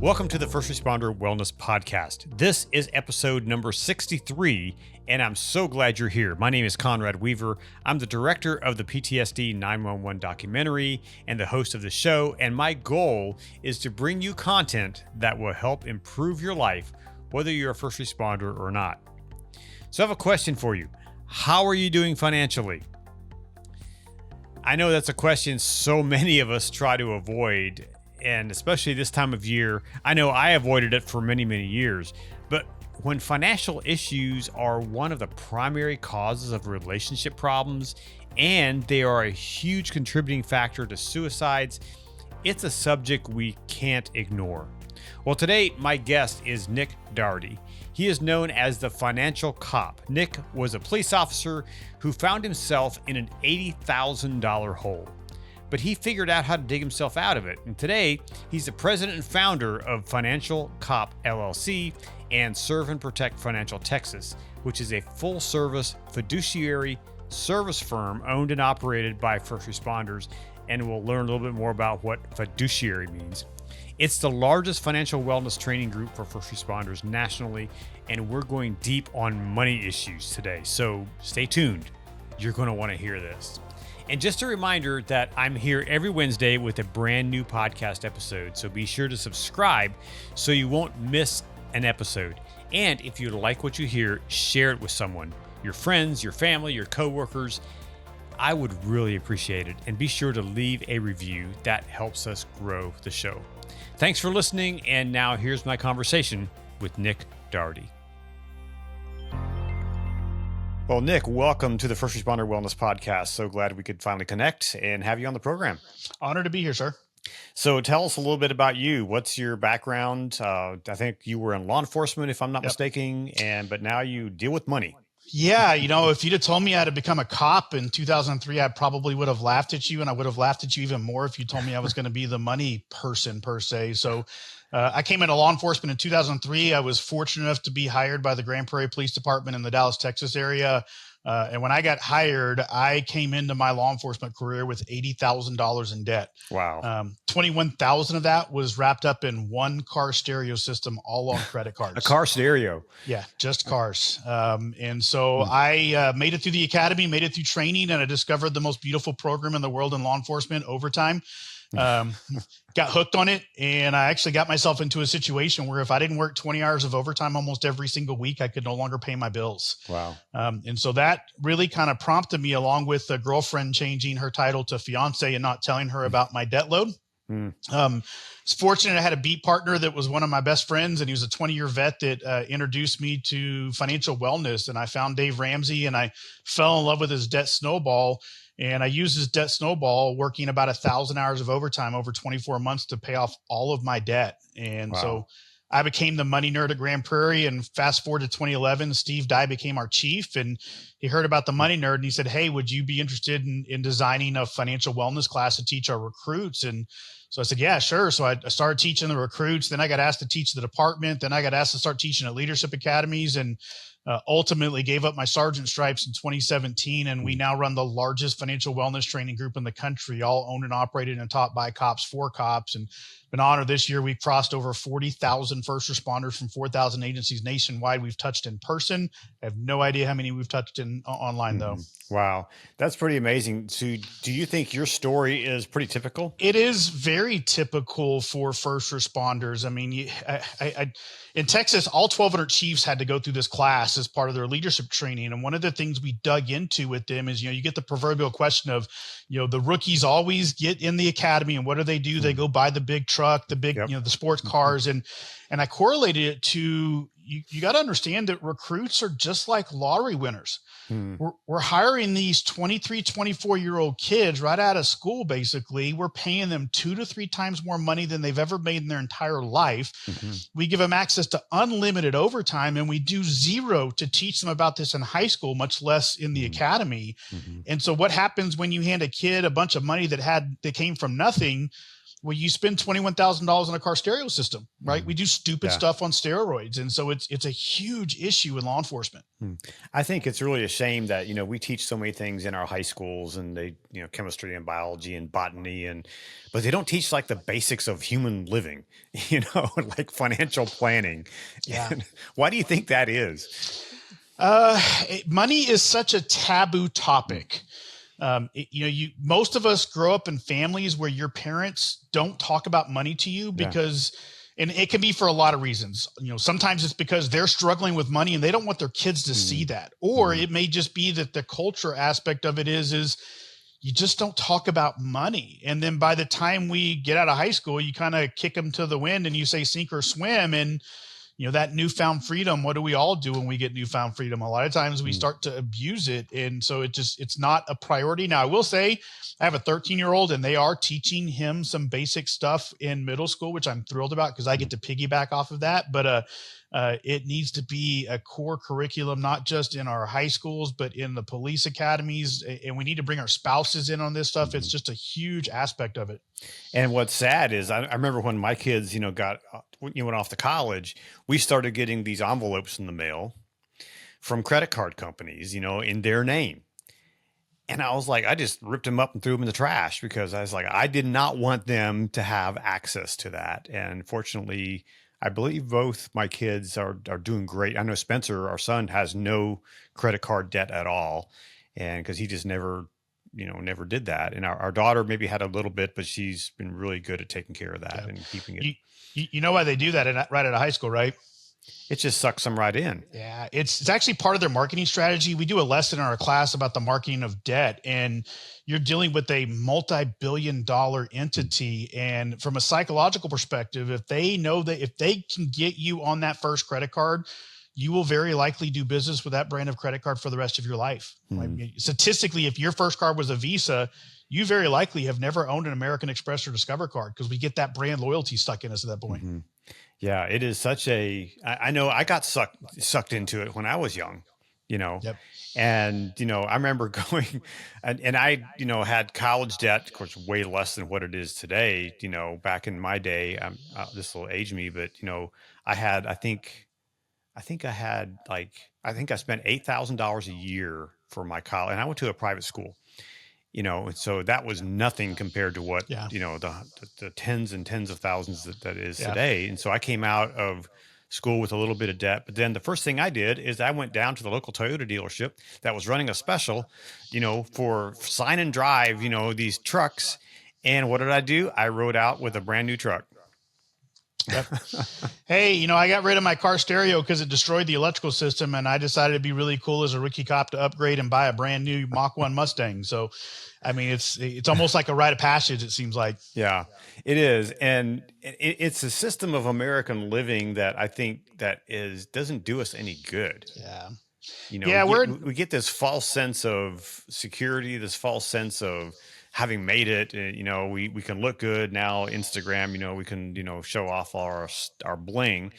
Welcome to the First Responder Wellness Podcast. This is episode number 63, and I'm so glad you're here. My name is Conrad Weaver. I'm the director of the PTSD 911 documentary and the host of the show, and my goal is to bring you content that will help improve your life, whether you're a first responder or not. So I have a question for you. How are you doing financially? I know that's a question so many of us try to avoid, and especially this time of year. I know I avoided it for many, many years, but when financial issues are one of the primary causes of relationship problems and they are a huge contributing factor to suicides, it's a subject we can't ignore. Well, today my guest is Nick Daugherty. He is known as the financial cop. Nick was a police officer who found himself in an $80,000 hole, but he figured out how to dig himself out of it. And today, he's the president and founder of Financial Cop LLC and Serve and Protect Financial Texas, which is a full-service fiduciary service firm owned and operated by first responders. And we'll learn a little bit more about what fiduciary means. It's the largest financial wellness training group for first responders nationally, and we're going deep on money issues today. So stay tuned. You're going to want to hear this. And just a reminder that I'm here every Wednesday with a brand new podcast episode. So be sure to subscribe so you won't miss an episode. And if you like what you hear, share it with someone, your friends, your family, your coworkers. I would really appreciate it. And be sure to leave a review. That helps us grow the show. Thanks for listening. And now here's my conversation with Nick Daugherty. Well, Nick, welcome to the First Responder Wellness Podcast. So glad we could finally connect and have you on the program. Honored to be here, sir. So tell us a little bit about you. What's your background? I think you were in law enforcement, if I'm not mistaken, but now you deal with money. Yeah, if you'd have told me I had to become a cop in 2003, I probably would have laughed at you, and I would have laughed at you even more if you told me I was going to be the money person per se. So I came into law enforcement in 2003. I was fortunate enough to be hired by the Grand Prairie Police Department in the Dallas, Texas area. And when I got hired, I came into my law enforcement career with $80,000 in debt. Wow. 21,000 of that was wrapped up in one car stereo system, all on credit cards. A car stereo. Yeah, just cars. And so I made it through the academy, made it through training, and I discovered the most beautiful program in the world in law enforcement, overtime. Got hooked on it, and I actually got myself into a situation where if I didn't work 20 hours of overtime almost every single week, I could no longer pay my bills. Wow. And so that really kind of prompted me, along with a girlfriend changing her title to fiance and not telling her about my debt load. It's fortunate I had a beat partner that was one of my best friends, and he was a 20-year vet that introduced me to financial wellness. And I found Dave Ramsey, and I fell in love with his debt snowball. And I used his debt snowball, working about 1,000 hours of overtime over 24 months to pay off all of my debt. And so I became the money nerd at Grand Prairie. And fast forward to 2011, Steve Dye became our chief, and he heard about the money nerd and he said, "Hey, would you be interested in designing a financial wellness class to teach our recruits?" And so I said, "Yeah, sure." So I started teaching the recruits. Then I got asked to teach the department. Then I got asked to start teaching at leadership academies, and ultimately gave up my sergeant stripes in 2017. And we now run the largest financial wellness training group in the country, all owned and operated and taught by cops for cops. And been honored this year. We've crossed over 40,000 first responders from 4,000 agencies nationwide. We've touched in person. I have no idea how many we've touched in online though. Wow. That's pretty amazing. So do you think your story is pretty typical? It is very typical for first responders. I mean, in Texas, all 1,200 chiefs had to go through this class as part of their leadership training. And one of the things we dug into with them is, you get the proverbial question of, the rookies always get in the academy, and what do? They go buy the big truck, the big, the sports cars. And I correlated it to, you got to understand that recruits are just like lottery winners. We're hiring these 23, 24-year-old kids right out of school. Basically, we're paying them 2 to 3 times more money than they've ever made in their entire life. We give them access to unlimited overtime, and we do zero to teach them about this in high school, much less in the academy. And so what happens when you hand a kid a bunch of money that came from nothing? Well, you spend $21,000 on a car stereo system, right? We do stupid stuff on steroids. And so it's a huge issue in law enforcement. I think it's really a shame that, we teach so many things in our high schools and they, chemistry and biology and botany but they don't teach like the basics of human living, like financial planning. Yeah. And why do you think that is? Money is such a taboo topic. Most of us grow up in families where your parents don't talk about money to you because, and it can be for a lot of reasons. Sometimes it's because they're struggling with money and they don't want their kids to see that. Or it may just be that the culture aspect of it is you just don't talk about money. And then by the time we get out of high school, you kind of kick them to the wind and you say, sink or swim. And that newfound freedom, what do we all do when we get newfound freedom? A lot of times we start to abuse it. And so it's not a priority. Now, I will say I have a 13-year-old and they are teaching him some basic stuff in middle school, which I'm thrilled about because I get to piggyback off of that. But it needs to be a core curriculum, not just in our high schools, but in the police academies. And we need to bring our spouses in on this stuff. It's just a huge aspect of it. And what's sad is I remember when my kids, went off to college, we started getting these envelopes in the mail from credit card companies, in their name. And I was like, I just ripped them up and threw them in the trash because I was like, I did not want them to have access to that. And fortunately, I believe both my kids are doing great. I know Spencer, our son, has no credit card debt at all. And because he just never did that. And our daughter maybe had a little bit, but she's been really good at taking care of that and keeping it. You know why they do that right out of high school, right? It just sucks them right in. Yeah, it's actually part of their marketing strategy. We do a lesson in our class about the marketing of debt, and you're dealing with a multi-billion-dollar entity. And from a psychological perspective, if they know that if they can get you on that first credit card, you will very likely do business with that brand of credit card for the rest of your life. Statistically, if your first card was a Visa, you very likely have never owned an American Express or Discover card because we get that brand loyalty stuck in us at that point. Yeah, it is such I know I got sucked into it when I was young, Yep. And, I remember going and I, had college debt, of course, way less than what it is today. Back in my day, this will age me, but, I think I spent $8,000 a year for my college, and I went to a private school, and so that was nothing compared to what, the tens and tens of thousands that is today. And so I came out of school with a little bit of debt, but then the first thing I did is I went down to the local Toyota dealership that was running a special, for sign and drive, these trucks. And what did I do? I rode out with a brand new truck. Yep. Hey, I got rid of my car stereo because it destroyed the electrical system, and I decided it'd be really cool as a rookie cop to upgrade and buy a brand new Mach 1 Mustang. So, I mean, it's almost like a rite of passage, it seems like. Yeah, it is. And it's a system of American living that I think doesn't do us any good. Yeah. We get this false sense of security, this false sense of having made it. We can look good now. Instagram, we can, show off our bling,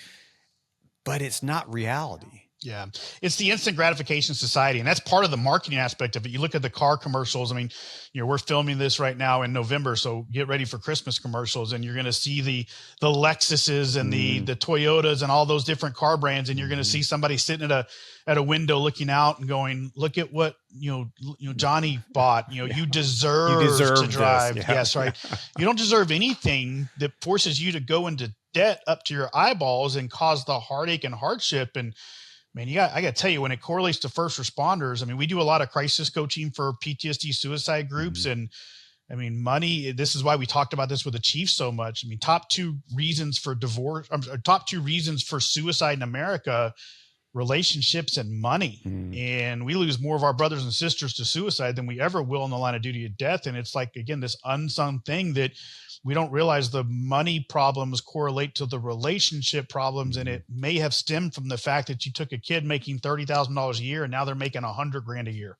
but it's not reality. Yeah. It's the instant gratification society. And that's part of the marketing aspect of it. You look at the car commercials. I mean, we're filming this right now in November, so get ready for Christmas commercials. And you're going to see the Lexuses and the Toyotas and all those different car brands. And you're going to see somebody sitting at a window looking out and going, look at what, Johnny bought, you deserve to drive. This. Yeah. Yes. Right. You don't deserve anything that forces you to go into debt up to your eyeballs and cause the heartache and hardship. And, man, I got to tell you, when it correlates to first responders, I mean, we do a lot of crisis coaching for PTSD suicide groups. And I mean, money, this is why we talked about this with the chief so much. I mean, top two reasons for suicide in America, relationships and money. And we lose more of our brothers and sisters to suicide than we ever will in the line of duty of death. And it's like, again, this unsung thing that we don't realize the money problems correlate to the relationship problems. And it may have stemmed from the fact that you took a kid making $30,000 a year and now they're making $100,000 a year.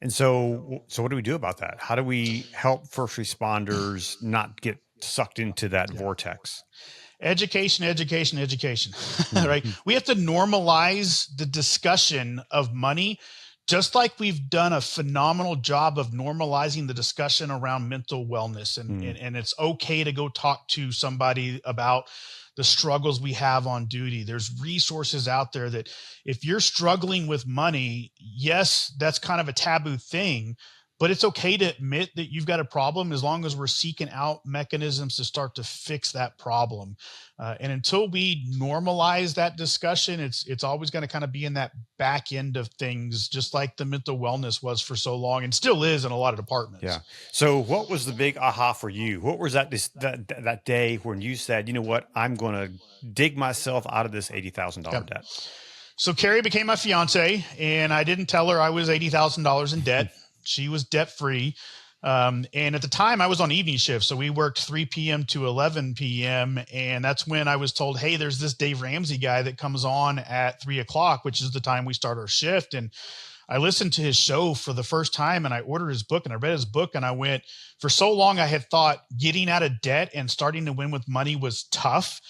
And so what do we do about that? How do we help first responders not get sucked into that vortex? Education, right? We have to normalize the discussion of money just like we've done a phenomenal job of normalizing the discussion around mental wellness, and it's okay to go talk to somebody about the struggles we have on duty. There's resources out there that if you're struggling with money, yes, that's kind of a taboo thing, but it's okay to admit that you've got a problem as long as we're seeking out mechanisms to start to fix that problem. And until we normalize that discussion, it's always going to kind of be in that back end of things, just like the mental wellness was for so long and still is in a lot of departments. Yeah. So what was the big aha for you? What was that day when you said, you know what, I'm going to dig myself out of this $80,000 debt? So Carrie became my fiance, and I didn't tell her I was $80,000 in debt. She was debt free. And at the time I was on evening shift. So we worked 3 p.m. to 11 p.m. And that's when I was told, hey, there's this Dave Ramsey guy that comes on at 3 o'clock, which is the time we start our shift. And I listened to his show for the first time, and I ordered his book, and I read his book, and I went, for so long I had thought getting out of debt and starting to win with money was tough.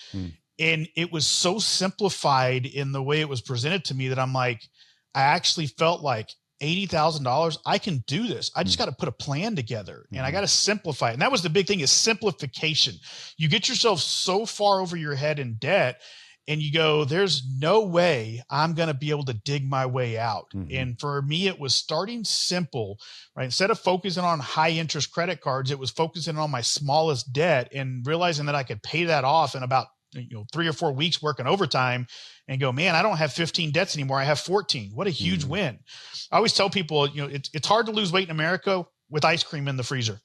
And it was so simplified in the way it was presented to me that I'm like, I actually felt like $80,000, I can do this. I just got to put a plan together, and I got to simplify it. And that was the big thing, is simplification. You get yourself so far over your head in debt, and you go, there's no way I'm going to be able to dig my way out. And for me, it was starting simple, right? Instead of focusing on high interest credit cards, it was focusing on my smallest debt and realizing that I could pay that off in about 3 or 4 weeks working overtime, and go, man, I don't have 15 debts anymore. I have 14. What a huge win. I always tell people, it's hard to lose weight in America with ice cream in the freezer.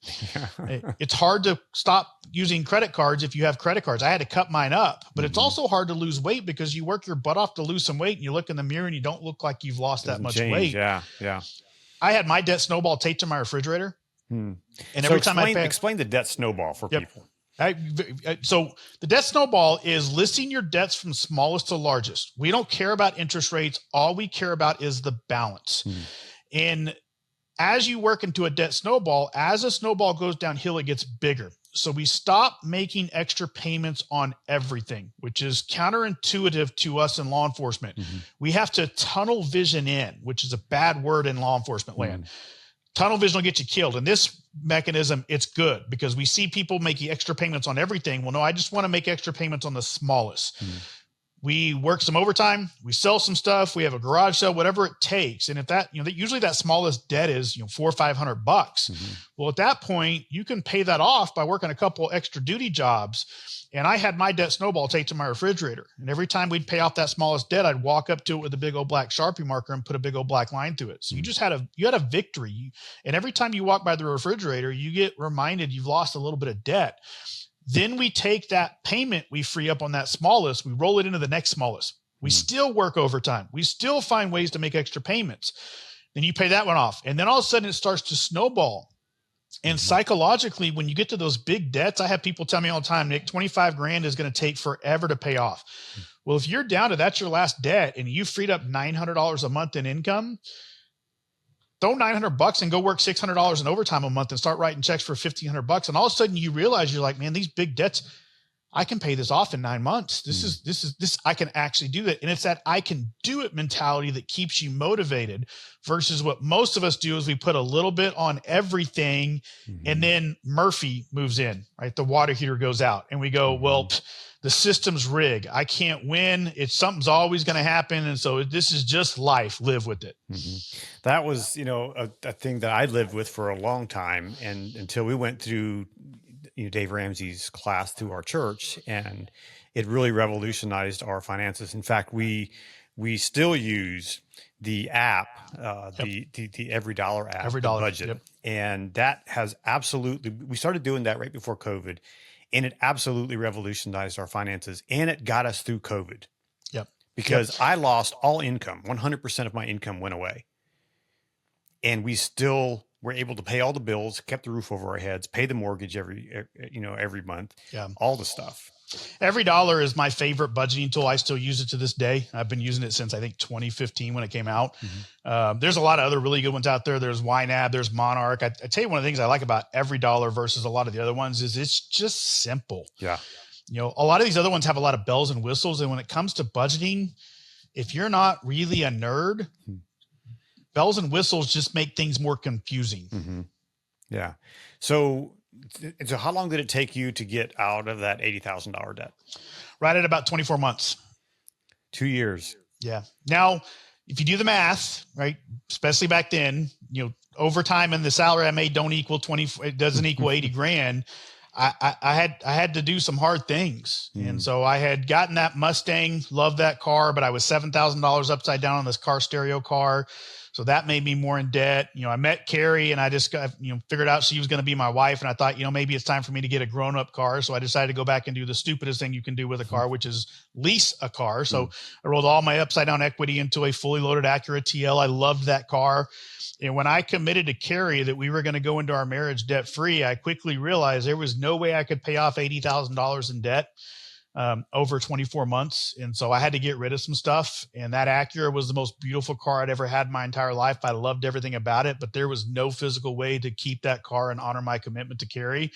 It's hard to stop using credit cards if you have credit cards. I had to cut mine up, but it's also hard to lose weight because you work your butt off to lose some weight, and you look in the mirror and you don't look like you've lost that much weight. Yeah. I had my debt snowball taped to my refrigerator. And so every time explain the debt snowball for people. So the debt snowball is listing your debts from smallest to largest. We don't care about interest rates. All we care about is the balance. And as you work into a debt snowball, as a snowball goes downhill, it gets bigger. So we stop making extra payments on everything, which is counterintuitive to us in law enforcement. We have to tunnel vision in, which is a bad word in law enforcement land. Tunnel vision will get you killed. And this mechanism, it's good because we see people making extra payments on everything. Well, no, I just want to make extra payments on the smallest. We work some overtime, we sell some stuff, we have a garage sale, whatever it takes. And if that, usually that smallest debt is, $400 or $500. Well, at that point, you can pay that off by working a couple extra duty jobs. And I had my debt snowball taped to my refrigerator. And every time we'd pay off that smallest debt, I'd walk up to it with a big old black Sharpie marker and put a big old black line through it. So you just had a victory. And every time you walk by the refrigerator, you get reminded you've lost a little bit of debt. Then we take that payment we free up on that smallest, we roll it into the next smallest. We still work overtime. We still find ways to make extra payments. Then you pay that one off. And then all of a sudden it starts to snowball. And psychologically, when you get to those big debts, I have people tell me all the time, Nick, 25 grand is going to take forever to pay off. Well, if you're down to that's your last debt and you freed up $900 a month in income, throw $900 and go work $600 in overtime a month and start writing checks for $1,500. And all of a sudden you realize you're like, man, these big debts, I can pay this off in 9 months. This, I can actually do that. And it's that I can do it mentality that keeps you motivated versus what most of us do is we put a little bit on everything and then Murphy moves in, right? The water heater goes out and we go, well, the system's rigged. I can't win. Something's always going to happen. And so this is just life. Live with it. That was, a thing that I lived with for a long time. And until we went through Dave Ramsey's class through our church, and it really revolutionized our finances. In fact, we still use the app, the Every Dollar app, Every Dollar budget. And that has we started doing that right before COVID, and it absolutely revolutionized our finances, and it got us through COVID. Because I lost all income, 100% of my income went away. And we still were able to pay all the bills, kept the roof over our heads, pay the mortgage every month, all the stuff. Every Dollar is my favorite budgeting tool. I still use it to this day. I've been using it since I think 2015 when it came out. There's a lot of other really good ones out there. There's YNAB, there's Monarch. I tell you, one of the things I like about Every Dollar versus a lot of the other ones is it's just simple. A lot of these other ones have a lot of bells and whistles. And when it comes to budgeting, if you're not really a nerd, bells and whistles just make things more confusing. Mm-hmm. Yeah. So how long did it take you to get out of that $80,000 debt? Right at about 24 months. 2 years. Yeah. Now, if you do the math, right, especially back then, overtime and the salary I made don't equal 20. It doesn't equal 80 grand. I had to do some hard things. And so I had gotten that Mustang, loved that car, but I was $7,000 upside down on this car stereo car. So that made me more in debt. I met Carrie and I just got, figured out she was going to be my wife. And I thought, maybe it's time for me to get a grown up car. So I decided to go back and do the stupidest thing you can do with a car, which is lease a car. So I rolled all my upside down equity into a fully loaded Acura TL. I loved that car. And when I committed to Carrie that we were going to go into our marriage debt free, I quickly realized there was no way I could pay off $80,000 in debt over 24 months. And so I had to get rid of some stuff. And that Acura was the most beautiful car I'd ever had in my entire life. I loved everything about it, but there was no physical way to keep that car and honor my commitment to Carrie.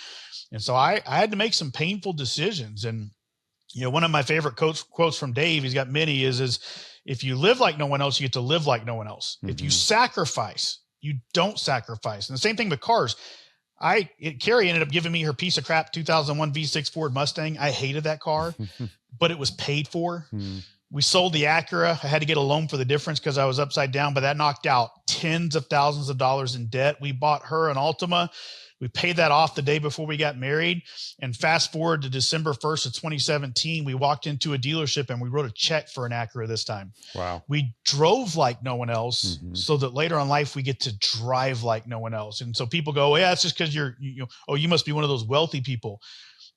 And so I had to make some painful decisions. And, one of my favorite quotes from Dave, he's got many, is if you live like no one else, you get to live like no one else. Mm-hmm. If you sacrifice, you don't sacrifice. And the same thing with cars. Carrie ended up giving me her piece of crap 2001 V6 Ford Mustang. I hated that car, but it was paid for. We sold the Acura. I had to get a loan for the difference because I was upside down, but that knocked out tens of thousands of dollars in debt. We bought her an Altima. We paid that off the day before we got married. And fast forward to December 1st of 2017, we walked into a dealership and we wrote a check for an Acura this time. Wow. We drove like no one else so that later in life we get to drive like no one else. And so people go, yeah, it's just because you must be one of those wealthy people.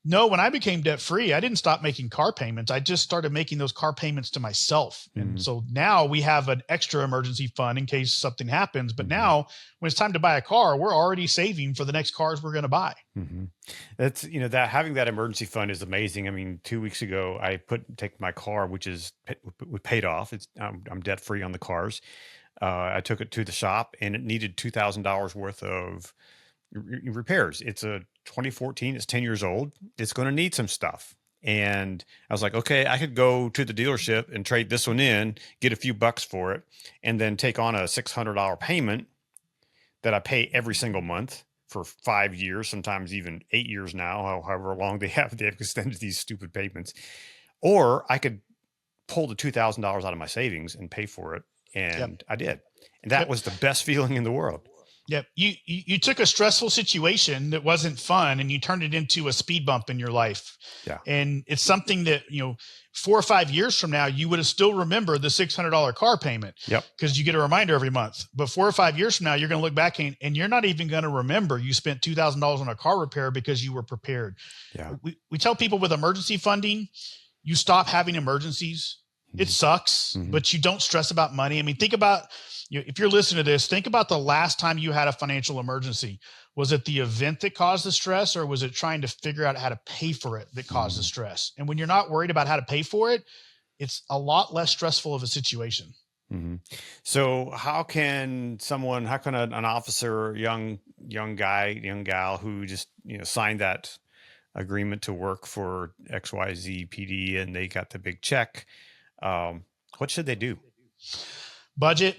No, when I became debt free, I didn't stop making car payments. I just started making those car payments to myself. And so now we have an extra emergency fund in case something happens. But now when it's time to buy a car, we're already saving for the next cars we're going to buy. That's, that having that emergency fund is amazing. I mean, 2 weeks ago, I take my car, which is paid off. I'm debt free on the cars. I took it to the shop and it needed $2,000 worth of repairs. It's a 2014. It's 10 years old. It's going to need some stuff. And I was like, okay, I could go to the dealership and trade this one in, get a few bucks for it, and then take on a $600 payment that I pay every single month for 5 years, sometimes even 8 years now, however long they have extended these stupid payments. Or I could pull the $2,000 out of my savings and pay for it. And I did. And that was the best feeling in the world. Yep. You took a stressful situation that wasn't fun and you turned it into a speed bump in your life. Yeah. And it's something that, 4 or 5 years from now, you would have still remembered the $600 car payment. Yep. Because you get a reminder every month. But 4 or 5 years from now, you're going to look back and you're not even going to remember you spent $2,000 on a car repair because you were prepared. Yeah. We tell people with emergency funding, you stop having emergencies. It sucks, but you don't stress about money. I mean, think about, if you're listening to this, think about the last time you had a financial emergency. Was it the event that caused the stress, or was it trying to figure out how to pay for it that caused the stress? And when you're not worried about how to pay for it, it's a lot less stressful of a situation. So how can an officer, young guy, young gal who just, signed that agreement to work for XYZ PD and they got the big check, what should they do? Budget.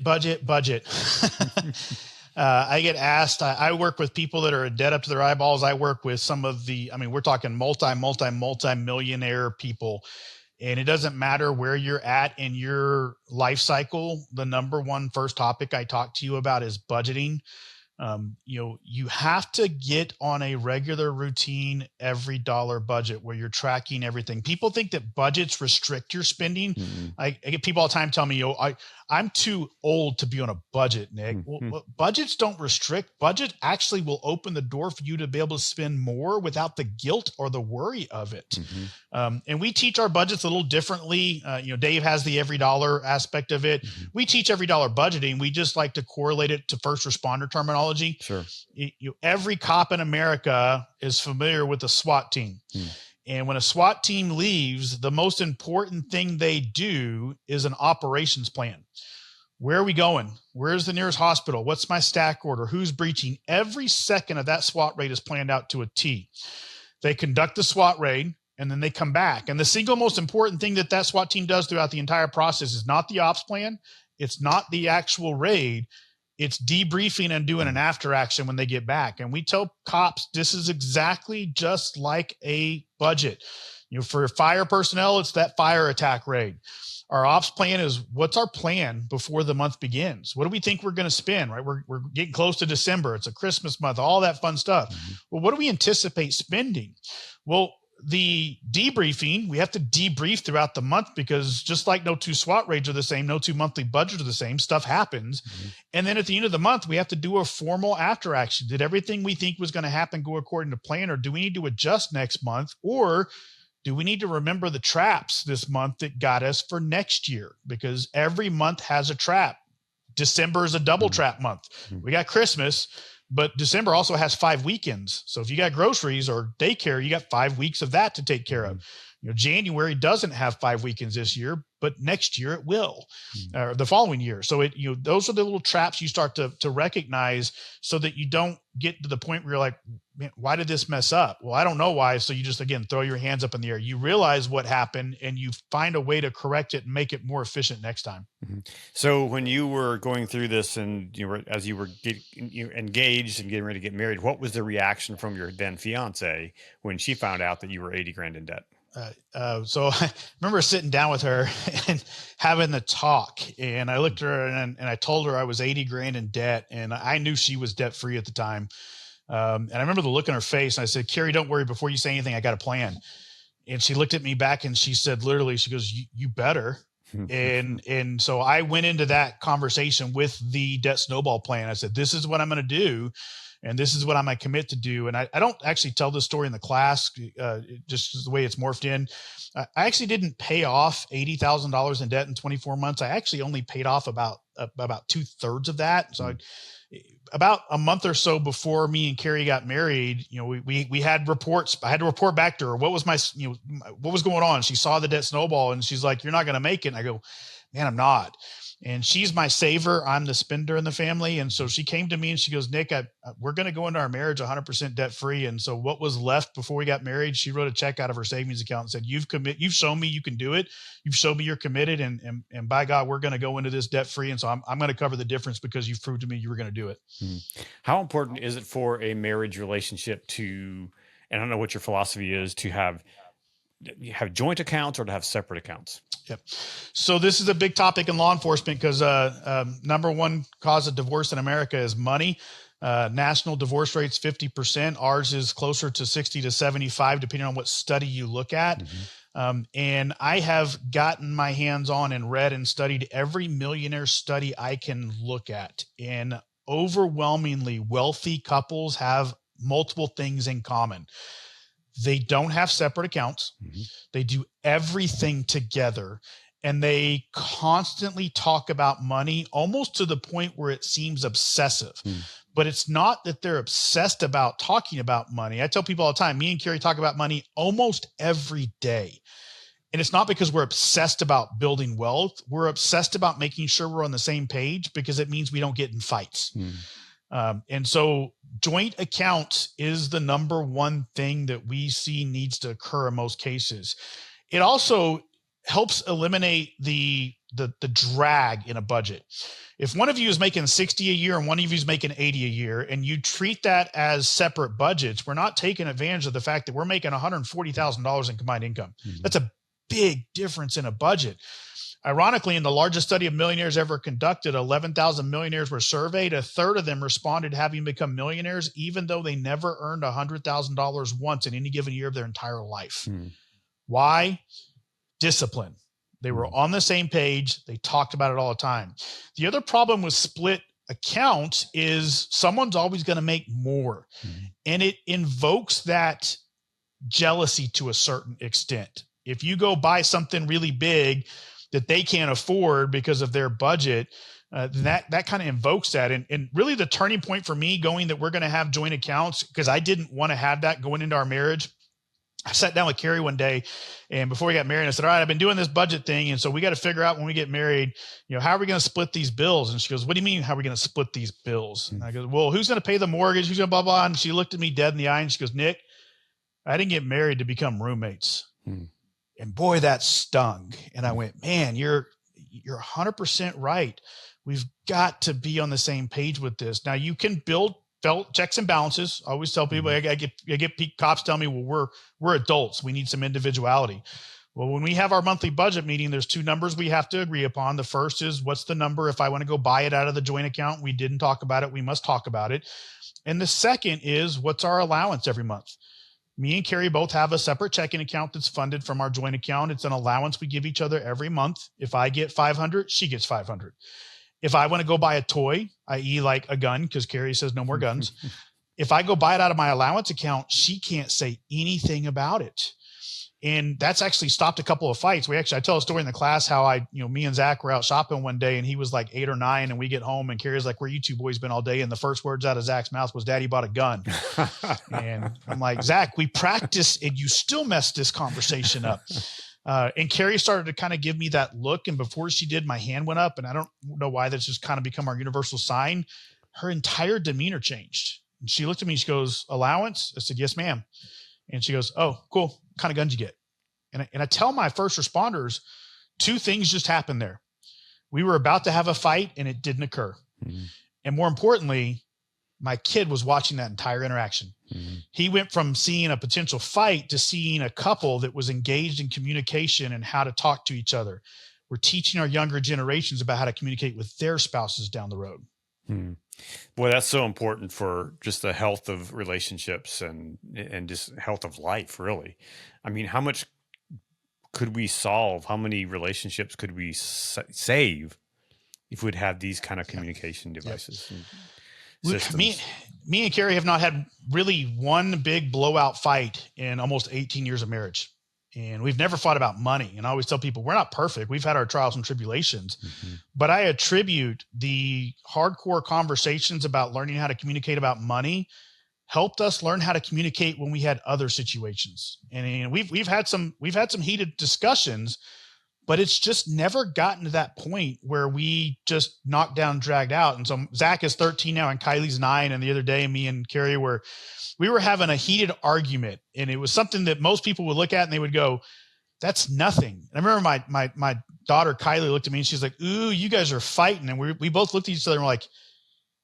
I get asked, I work with people that are in debt up to their eyeballs. I work with some of we're talking multi-millionaire people. And it doesn't matter where you're at in your life cycle. The number one first topic I talk to you about is budgeting. You have to get on a regular routine, every dollar budget where you're tracking everything. People think that budgets restrict your spending. I get people all the time tell me, I'm too old to be on a budget, Nick. Well, budgets don't restrict. Budget actually will open the door for you to be able to spend more without the guilt or the worry of it. And we teach our budgets a little differently. Dave has the every dollar aspect of it. We teach every dollar budgeting. We just like to correlate it to first responder terminology. Sure. Every cop in America is familiar with the SWAT team. And when a SWAT team leaves, the most important thing they do is an operations plan. Where are we going? Where's the nearest hospital? What's my stack order? Who's breaching? Every second of that SWAT raid is planned out to a T. They conduct the SWAT raid and then they come back. And the single most important thing that SWAT team does throughout the entire process is not the ops plan. It's not the actual raid. It's debriefing and doing an after action when they get back. And we tell cops, this is exactly just like a budget. For fire personnel, it's that fire attack rate. Our ops plan is, what's our plan before the month begins? What do we think we're going to spend, right? We're getting close to December. It's a Christmas month, all that fun stuff. Well, what do we anticipate spending? Well, the debriefing, we have to debrief throughout the month, because just like no two SWAT raids are the same, no two monthly budgets are the same, stuff happens. And then at the end of the month, we have to do a formal after action. Did everything we think was going to happen go according to plan, or do we need to adjust next month? Or do we need to remember the traps this month that got us for next year? Because every month has a trap. December is a double trap month. We got Christmas, but December also has 5 weekends. So if you got groceries or daycare, you got 5 weeks of that to take care of. January doesn't have 5 weekends this year, but next year it will, or the following year. So those are the little traps you start to recognize, so that you don't get to the point where you're like, man, why did this mess up? Well, I don't know why. So you just, again, throw your hands up in the air. You realize what happened and you find a way to correct it and make it more efficient next time. So when you were going through this, and as you were engaged and getting ready to get married, what was the reaction from your then fiance when she found out that you were 80 grand in debt? So I remember sitting down with her and having the talk, and I looked at her and I told her I was 80 grand in debt, and I knew she was debt free at the time. And I remember the look in her face, and I said, Carrie, don't worry, before you say anything, I got a plan. And she looked at me back and she said, literally, she goes, you better. And so I went into that conversation with the debt snowball plan. I said, this is what I'm going to do, and this is what I'm going to commit to do. And I don't actually tell this story in the class, just the way it's morphed in. I actually didn't pay off $80,000 in debt in 24 months. I actually only paid off about 2/3 of that. So about a month or so before me and Carrie got married, we had reports. I had to report back to her. What was what was going on? She saw the debt snowball and she's like, you're not going to make it. And I go, man, I'm not. And she's my saver. I'm the spender in the family. And so she came to me and she goes, Nick, we're going to go into our marriage 100% debt free. And so what was left before we got married, she wrote a check out of her savings account and said, you've shown me you can do it. You've shown me you're committed. And by God, we're going to go into this debt free. And so I'm going to cover the difference because you've proved to me you were going to do it. How important is it for a marriage relationship and I don't know what your philosophy is, to have joint accounts or to have separate accounts? Yep. So this is a big topic in law enforcement, because number one cause of divorce in America is money. National divorce rate's 50%. Ours is closer to 60 to 75, depending on what study you look at. And I have gotten my hands on and read and studied every millionaire study I can look at. And overwhelmingly, wealthy couples have multiple things in common. They don't have separate accounts. They do everything together, and they constantly talk about money, almost to the point where it seems obsessive. But it's not that they're obsessed about talking about money. I tell people all the time, me and Carrie talk about money almost every day. And it's not because we're obsessed about building wealth. We're obsessed about making sure we're on the same page, because it means we don't get in fights. And so joint accounts is the number one thing that we see needs to occur in most cases. It also helps eliminate the drag in a budget. If one of you is making 60 a year and one of you is making 80 a year, and you treat that as separate budgets, we're not taking advantage of the fact that we're making $140,000 in combined income. That's a big difference in a budget. Ironically, in the largest study of millionaires ever conducted, 11,000 millionaires were surveyed. 1/3 of them responded having become millionaires, even though they never earned $100,000 once in any given year of their entire life. Why? Discipline. They were on the same page. They talked about it all the time. The other problem with split accounts is someone's always going to make more. And it invokes that jealousy to a certain extent. If you go buy something really big that they can't afford because of their budget, that kind of invokes that. And really the turning point for me going that we're going to have joint accounts, because I didn't want to have that going into our marriage. I sat down with Carrie one day, and before we got married, I said, all right, I've been doing this budget thing. And so we got to figure out when we get married, how are we going to split these bills? And she goes, what do you mean? How are we going to split these bills? And I go, well, who's going to pay the mortgage? Who's going to blah, blah. And she looked at me dead in the eye and she goes, Nick, I didn't get married to become roommates. And boy, that stung. And I went, man, you're 100% right. We've got to be on the same page with this. Now you can build checks and balances. I always tell people, I get cops tell me, well, we're adults. We need some individuality. Well, when we have our monthly budget meeting, there's two numbers we have to agree upon. The first is, what's the number if I want to go buy it out of the joint account? We didn't talk about it. We must talk about it. And the second is, what's our allowance every month? Me and Carrie both have a separate checking account that's funded from our joint account. It's an allowance we give each other every month. If I get 500, she gets 500. If I want to go buy a toy, i.e. like a gun, because Carrie says no more guns. If I go buy it out of my allowance account, she can't say anything about it. And that's actually stopped a couple of fights. I tell a story in the class how me and Zach were out shopping one day and he was like 8 or 9 and we get home and Carrie's like, where you two boys been all day? And the first words out of Zach's mouth was, Daddy bought a gun. And I'm like, Zach, we practiced and you still messed this conversation up. And Carrie started to kind of give me that look. And before she did, my hand went up, and I don't know why that's just kind of become our universal sign. Her entire demeanor changed. And she looked at me, she goes, allowance? I said, yes, ma'am. And she goes, oh, cool. What kind of guns you get? And I tell my first responders, two things just happened there. We were about to have a fight and it didn't occur. Mm-hmm. And more importantly, my kid was watching that entire interaction. Mm-hmm. He went from seeing a potential fight to seeing a couple that was engaged in communication and how to talk to each other. We're teaching our younger generations about how to communicate with their spouses down the road. Hmm. Boy, that's so important for just the health of relationships and just health of life, really. I mean, how much could we solve? How many relationships could we save if we'd have these kind of communication devices? Look, me and Carrie have not had really one big blowout fight in almost 18 years of marriage. And we've never fought about money. And I always tell people, we're not perfect. We've had our trials and tribulations, but I attribute the hardcore conversations about learning how to communicate about money helped us learn how to communicate when we had other situations. And we've had some heated discussions, but it's just never gotten to that point where we just knocked down, dragged out. And so Zach is 13 now and Kylie's 9. And the other day, me and Carrie we were having a heated argument, and it was something that most people would look at and they would go, that's nothing. And I remember my daughter, Kylie, looked at me and she's like, ooh, you guys are fighting. And we both looked at each other and we're like,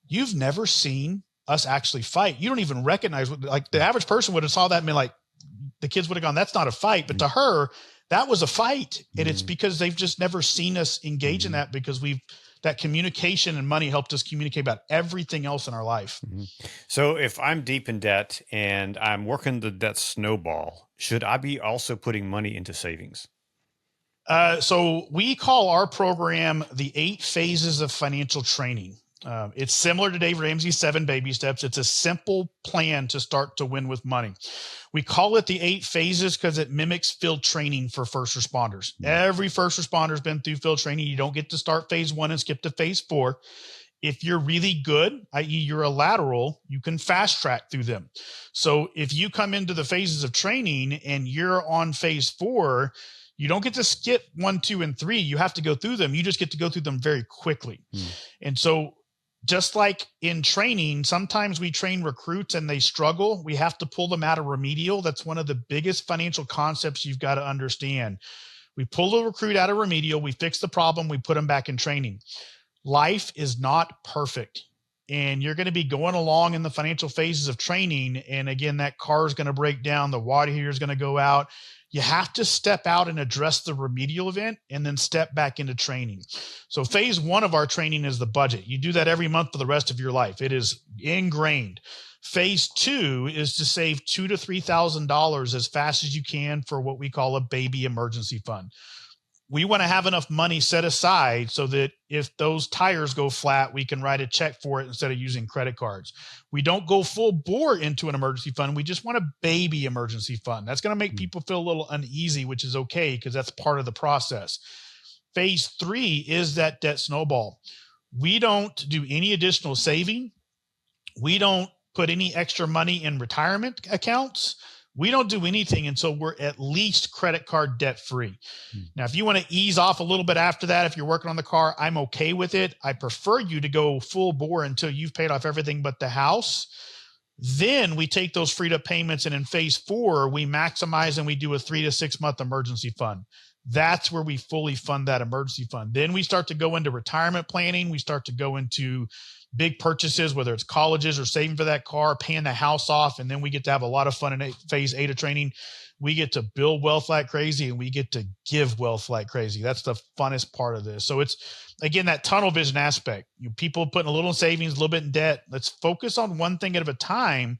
you've never seen us actually fight. You don't even recognize what, like, the average person would have saw that and been like, the kids would have gone, that's not a fight. But to her, that was a fight. And it's because they've just never seen us engage in that, because that communication and money helped us communicate about everything else in our life. So if I'm deep in debt and I'm working the debt snowball, should I be also putting money into savings? So we call our program the 8 phases of financial training. It's similar to Dave Ramsey's 7 baby steps. It's a simple plan to start to win with money. We call it the 8 phases because it mimics field training for first responders. Every first responder has been through field training. You don't get to start phase 1 and skip to phase 4. If you're really good, i.e. you're a lateral, you can fast track through them. So if you come into the phases of training and you're on phase 4, you don't get to skip 1, 2, and 3. You have to go through them. You just get to go through them very quickly. And so just like in training, sometimes we train recruits and they struggle. We have to pull them out of remedial. That's one of the biggest financial concepts you've got to understand. We pull the recruit out of remedial, we fix the problem, we put them back in training. Life is not perfect. And you're going to be going along in the financial phases of training. And again, that car is going to break down. The water heater is going to go out. You have to step out and address the remedial event and then step back into training. So phase 1 of our training is the budget. You do that every month for the rest of your life. It is ingrained. Phase 2 is to save $2,000 to $3,000 as fast as you can for what we call a baby emergency fund. We want to have enough money set aside so that if those tires go flat, we can write a check for it instead of using credit cards. We don't go full bore into an emergency fund. We just want a baby emergency fund. That's going to make people feel a little uneasy, which is okay because that's part of the process. Phase 3 is that debt snowball. We don't do any additional saving. We don't put any extra money in retirement accounts. We don't do anything until we're at least credit card debt free. Now, if you want to ease off a little bit after that, if you're working on the car, I'm okay with it. I prefer you to go full bore until you've paid off everything but the house. Then we take those freed up payments, and in phase 4, we maximize and we do a 3 to 6 month emergency fund. That's where we fully fund that emergency fund. Then we start to go into retirement planning. We start to go into big purchases, whether it's colleges or saving for that car, paying the house off. And then we get to have a lot of fun in phase 8 of training. We get to build wealth like crazy, and we get to give wealth like crazy. That's the funnest part of this. So it's, again, that tunnel vision aspect. People putting a little in savings, a little bit in debt. Let's focus on one thing at a time.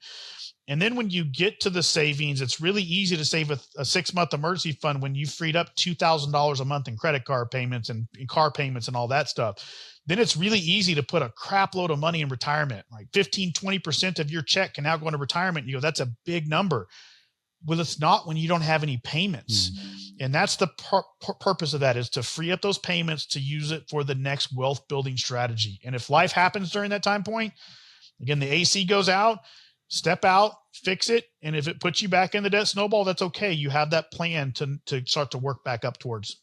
And then when you get to the savings, it's really easy to save a 6-month emergency fund when you've freed up $2,000 a month in credit card payments and car payments and all that stuff. Then it's really easy to put a crap load of money in retirement. Like 15, 20% of your check can now go into retirement. You go, that's a big number. Well, it's not when you don't have any payments. And that's the purpose of that, is to free up those payments to use it for the next wealth building strategy. And if life happens during that time point, again, the AC goes out, step out, fix it. And if it puts you back in the debt snowball, that's okay. You have that plan to start to work back up towards.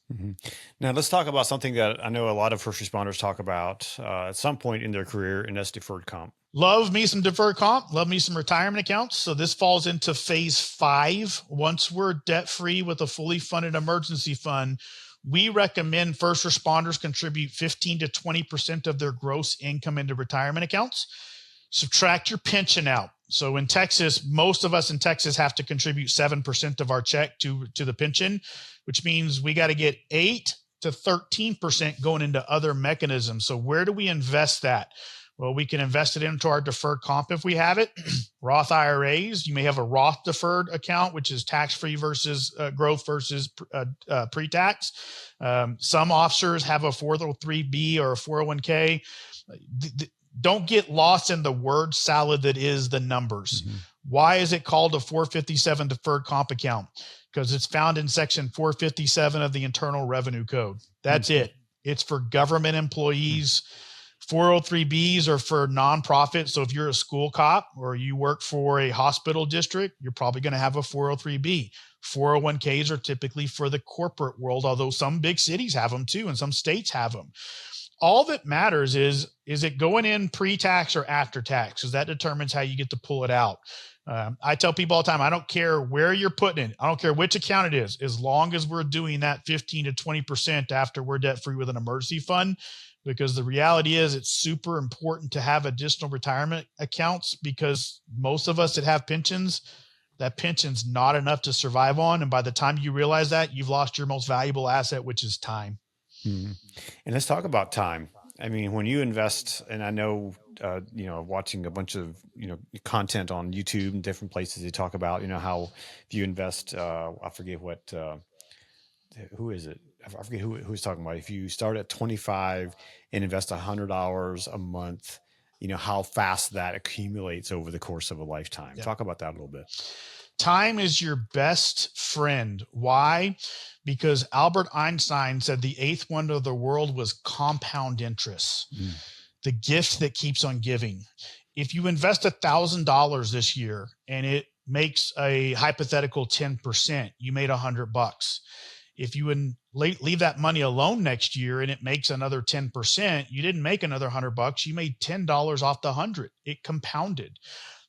Now let's talk about something that I know a lot of first responders talk about at some point in their career, and that's deferred comp. Love me some deferred comp, love me some retirement accounts. So this falls into phase 5. Once we're debt free with a fully funded emergency fund, we recommend first responders contribute 15 to 20% of their gross income into retirement accounts. Subtract your pension out. So in Texas, most of us in Texas have to contribute 7% of our check to the pension, which means we got to get 8 to 13% going into other mechanisms. So where do we invest that? Well, we can invest it into our deferred comp if we have it. Roth IRAs. You may have a Roth deferred account, which is tax-free versus growth versus pre-tax. Some officers have a 403B or a 401k. Don't get lost in the word salad that is the numbers. Why is it called a 457 deferred comp account? Because it's found in section 457 of the Internal Revenue Code. That's it. It's for government employees. 403Bs are for nonprofit. So if you're a school cop or you work for a hospital district, you're probably going to have a 403B. 401ks are typically for the corporate world, although some big cities have them too, and some states have them. All that matters is it going in pre-tax or after tax? Because that determines how you get to pull it out. I tell people all the time, I don't care where you're putting it. I don't care which account it is, as long as we're doing that 15 to 20% after we're debt free with an emergency fund. Because the reality is it's super important to have additional retirement accounts, because most of us that have pensions, that pension's not enough to survive on. And by the time you realize that, you've lost your most valuable asset, which is time. And let's talk about time. I mean, when you invest, and I know, watching a bunch of, content on YouTube and different places, they talk about, how if you invest, I forget what, who is it? I forget who's talking about. If you start at 25 and invest $100 a month, how fast that accumulates over the course of a lifetime. Yeah. Talk about that a little bit. Time is your best friend. Why? Because Albert Einstein said the 8th wonder of the world was compound interest, the gift that keeps on giving. If you invest $1,000 this year and it makes a hypothetical 10%, you made $100. If you leave that money alone next year and it makes another 10%, you didn't make another $100. You made $10 off the 100. It compounded.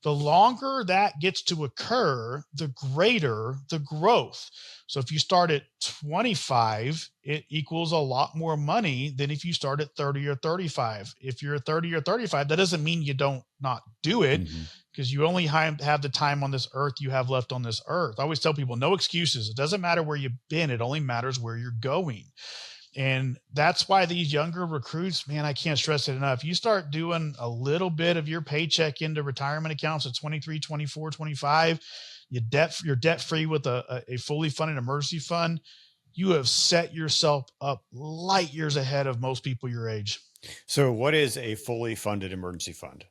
The longer that gets to occur, the greater the growth. So if you start at 25, it equals a lot more money than if you start at 30 or 35. If you're 30 or 35, that doesn't mean you don't not do it, because you only have the time on this earth you have left on this earth. I always tell people, no excuses. It doesn't matter where you've been. It only matters where you're going. And that's why these younger recruits, man, I can't stress it enough. You start doing a little bit of your paycheck into retirement accounts at 23, 24, 25, you're debt free with a fully funded emergency fund. You have set yourself up light years ahead of most people your age. So what is a fully funded emergency fund?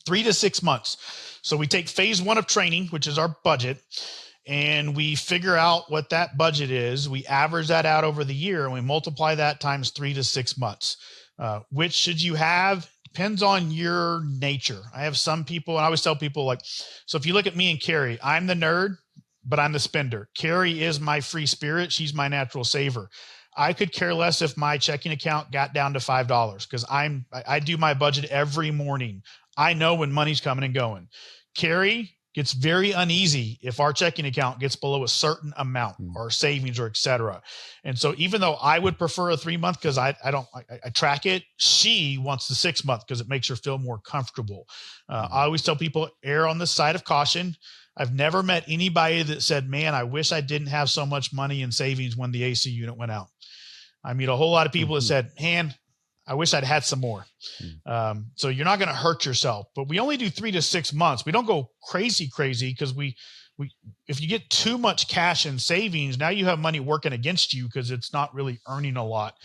3 to 6 months. So we take phase 1 of training, which is our budget, and we figure out what that budget is. We average that out over the year, and we multiply that times 3 to 6 months. Which should you have? Depends on your nature. I have some people, and I always tell people, so if you look at me and Carrie, I'm the nerd, but I'm the spender. Carrie is my free spirit. She's my natural saver. I could care less if my checking account got down to $5, because I do my budget every morning. I know when money's coming and going. Carrie gets very uneasy if our checking account gets below a certain amount or savings or et cetera. And so even though I would prefer a 3 month because I track it, she wants the 6 month because it makes her feel more comfortable. I always tell people err on the side of caution. I've never met anybody that said, man, I wish I didn't have so much money in savings when the AC unit went out. I meet a whole lot of people that said, man, I wish I'd had some more. So you're not going to hurt yourself, but we only do 3 to 6 months. We don't go crazy because if you get too much cash in savings, now you have money working against you because it's not really earning a lot.